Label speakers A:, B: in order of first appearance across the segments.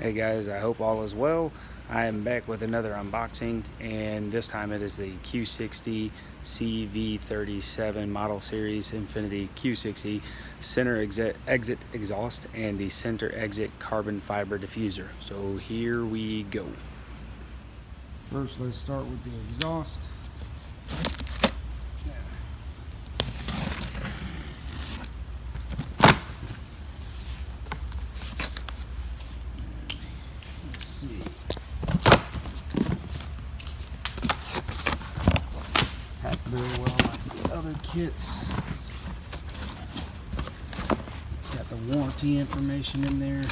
A: Hey guys, I hope all is well. I am back with another unboxing, and this time it is the Q60 CV37 model series Infiniti Q60 center exit exhaust and the center exit carbon fiber diffuser. So here we go. First, let's start with the exhaust. Let's see. Packed very well like the other kits. Got the warranty information in there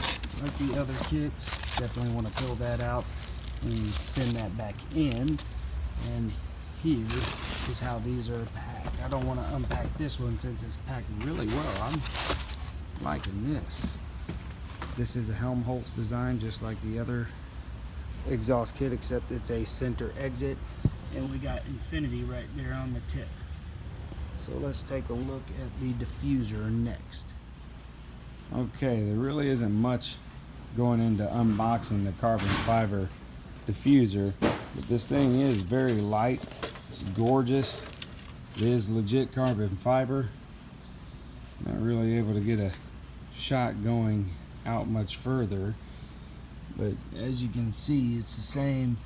A: like the other kits. Definitely want to fill that out and send that back in. And here is how these are packed. I don't want to unpack this one since it's packed really well. I'm liking this. This is a Helmholtz design just like the other exhaust kit, except it's a center exit, and we got Infiniti right there on the tip. So let's take a look at the diffuser next. Okay, there really isn't much going into unboxing the carbon fiber diffuser, but this thing is very light. It's gorgeous. It is legit carbon fiber. Not really able to get a shot going out much further, but as you can see, it's the same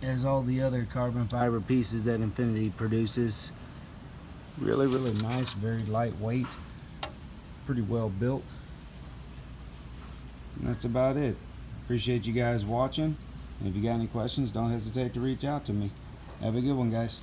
A: as all the other carbon fiber pieces that Infiniti produces. Really nice, very lightweight, pretty well built. And that's about it. Appreciate you guys watching. And if you got any questions, don't hesitate to reach out to me. Have a good one, guys.